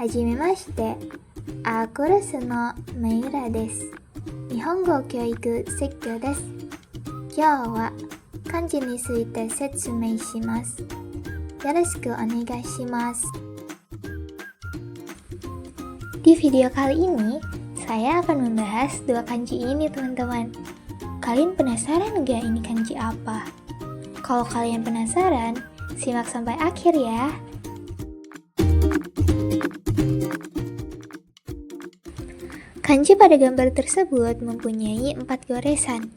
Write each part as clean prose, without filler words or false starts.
はじめまして。コーラスのメイラです。日本語教育説教です。今日は漢字について説明します。よろしくお願いします。Di video kali ini, saya akan membahas dua kanji ini, teman-teman. Kalian penasaran nggak ini kanji apa? Kalau kalian penasaran, simak sampai akhir ya. Kanji pada gambar tersebut mempunyai 4 goresan.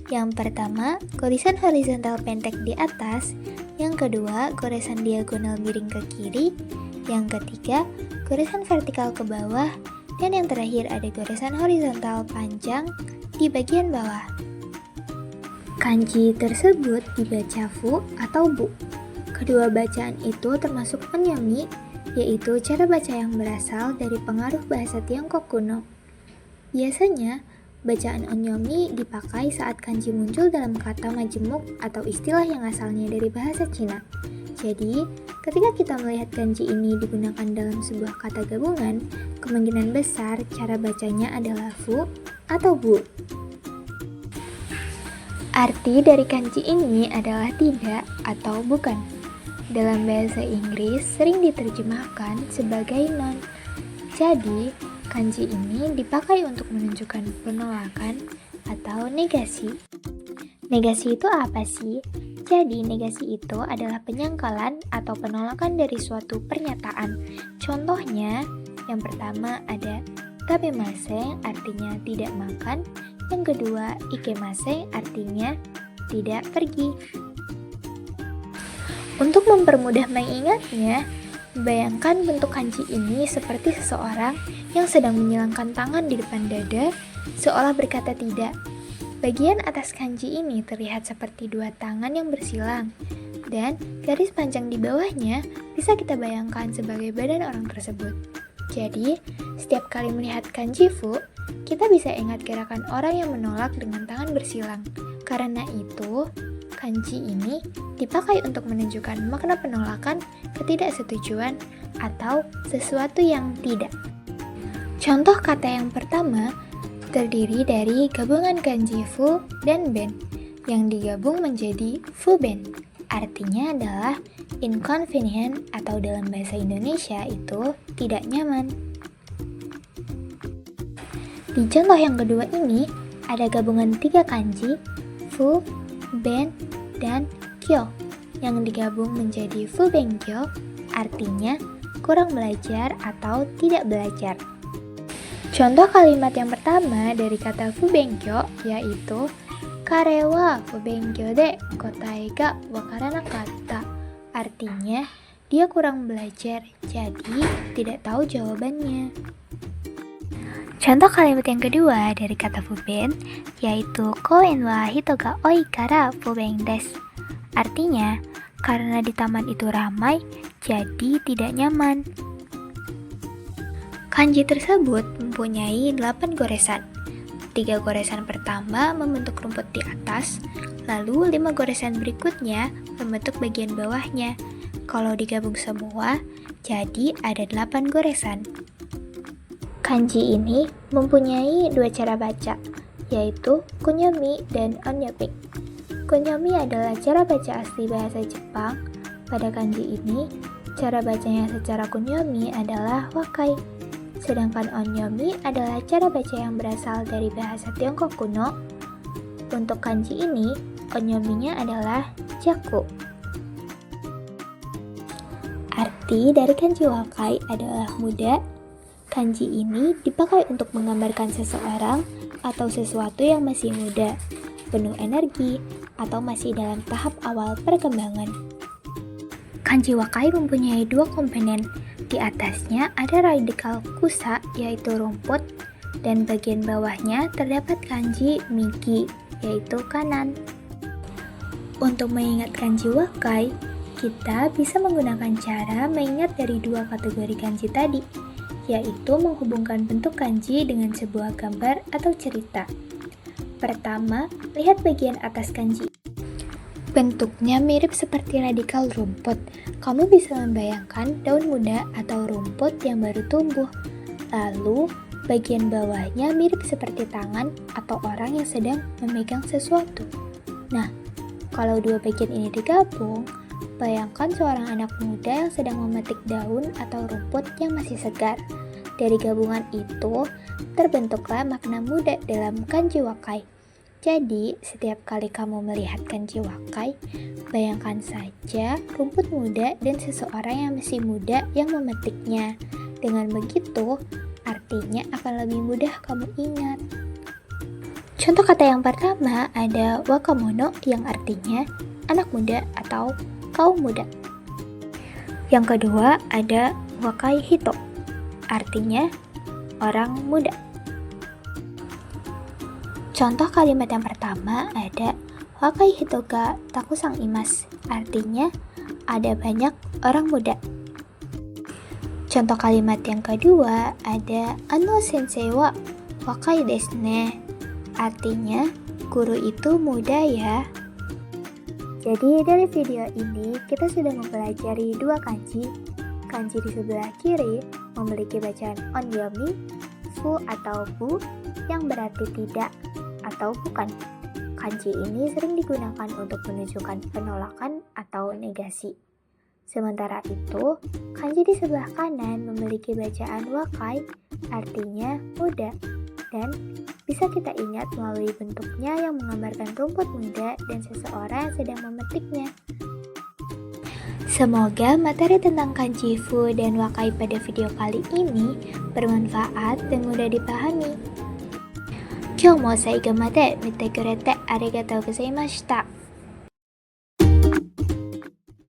Yang pertama, goresan horizontal pendek di atas. Yang kedua, goresan diagonal miring ke kiri. Yang ketiga, goresan vertikal ke bawah. Dan yang terakhir ada goresan horizontal panjang di bagian bawah. Kanji tersebut dibaca fu atau bu. Kedua bacaan itu termasuk onyomi, yaitu cara baca yang berasal dari pengaruh bahasa Tiongkok kuno. Biasanya, bacaan onyomi dipakai saat kanji muncul dalam kata majemuk atau istilah yang asalnya dari bahasa Cina. Jadi, ketika kita melihat kanji ini digunakan dalam sebuah kata gabungan, kemungkinan besar cara bacanya adalah fu atau bu. Arti dari kanji ini adalah tidak atau bukan. Dalam bahasa Inggris sering diterjemahkan sebagai non. Jadi, kanji ini dipakai untuk menunjukkan penolakan atau negasi. Negasi itu apa sih? Jadi, negasi itu adalah penyangkalan atau penolakan dari suatu pernyataan. Contohnya, yang pertama ada tabemasen, artinya tidak makan. Yang kedua, ikemasen, artinya tidak pergi. Untuk mempermudah mengingatnya, bayangkan bentuk kanji ini seperti seseorang yang sedang menyilangkan tangan di depan dada, seolah berkata tidak. Bagian atas kanji ini terlihat seperti dua tangan yang bersilang, dan garis panjang di bawahnya bisa kita bayangkan sebagai badan orang tersebut. Jadi, setiap kali melihat kanji fu, kita bisa ingat gerakan orang yang menolak dengan tangan bersilang. Karena itu, kanji ini dipakai untuk menunjukkan makna penolakan, ketidaksetujuan, atau sesuatu yang tidak. Contoh kata yang pertama terdiri dari gabungan kanji fu dan ben yang digabung menjadi fu ben. Artinya adalah inconvenient atau dalam bahasa Indonesia itu tidak nyaman. Di contoh yang kedua ini ada gabungan 3 kanji fu, ben, dan kyo yang digabung menjadi fu ben kyo, artinya kurang belajar atau tidak belajar. Contoh kalimat yang pertama dari kata fubenkyo yaitu kare wa fubenkyo de kotae ga wakaranakatta. Artinya, dia kurang belajar, jadi tidak tahu jawabannya. Contoh kalimat yang kedua dari kata fuben yaitu koen wa hito ga oi kara fuben desu. Artinya, karena di taman itu ramai, jadi tidak nyaman. Kanji tersebut mempunyai 8 goresan. 3 goresan pertama membentuk rumput di atas, lalu 5 goresan berikutnya membentuk bagian bawahnya. Kalau digabung semua, jadi ada 8 goresan. Kanji ini mempunyai 2 cara baca, yaitu kunyomi dan onyomi. Kunyomi adalah cara baca asli bahasa Jepang. Pada kanji ini, cara bacanya secara kunyomi adalah wakai. Sedangkan onyomi adalah cara baca yang berasal dari bahasa Tiongkok kuno. Untuk kanji ini, onyominya adalah jaku. Arti dari kanji wakai adalah muda. Kanji ini dipakai untuk menggambarkan seseorang atau sesuatu yang masih muda, penuh energi, atau masih dalam tahap awal perkembangan. Kanji wakai mempunyai 2 komponen. Di atasnya ada radikal kusa, yaitu rumput, dan bagian bawahnya terdapat kanji miki, yaitu kanan. Untuk mengingat kanji wakai, kita bisa menggunakan cara mengingat dari 2 kategori kanji tadi, yaitu menghubungkan bentuk kanji dengan sebuah gambar atau cerita. Pertama, lihat bagian atas kanji. Bentuknya mirip seperti radikal rumput. Kamu bisa membayangkan daun muda atau rumput yang baru tumbuh. Lalu, bagian bawahnya mirip seperti tangan atau orang yang sedang memegang sesuatu. Nah, kalau dua bagian ini digabung, bayangkan seorang anak muda yang sedang memetik daun atau rumput yang masih segar. Dari gabungan itu, terbentuklah makna muda dalam kanji wakai. Jadi, setiap kali kamu melihat kanji wakai, bayangkan saja rumput muda dan seseorang yang masih muda yang memetiknya. Dengan begitu, artinya akan lebih mudah kamu ingat. Contoh kata yang pertama ada wakamono yang artinya anak muda atau kaum muda. Yang kedua ada wakai hito, artinya orang muda. Contoh kalimat yang pertama ada wakai hito ga takusang imasu, artinya ada banyak orang muda. Contoh kalimat yang kedua ada sensei wa wakai desu ne, artinya guru itu muda ya. Jadi dari video ini kita sudah mempelajari dua kanji. Kanji di sebelah kiri memiliki bacaan onyomi, fu atau bu yang berarti tidak atau bukan. Kanji ini sering digunakan untuk menunjukkan penolakan atau negasi. Sementara itu, kanji di sebelah kanan memiliki bacaan wakai, artinya muda, dan bisa kita ingat melalui bentuknya yang menggambarkan rumput muda dan seseorang yang sedang memetiknya. Semoga materi tentang kanji fu dan wakai pada video kali ini bermanfaat dan mudah dipahami. 今日も最後まで見てくれてありがとうございました。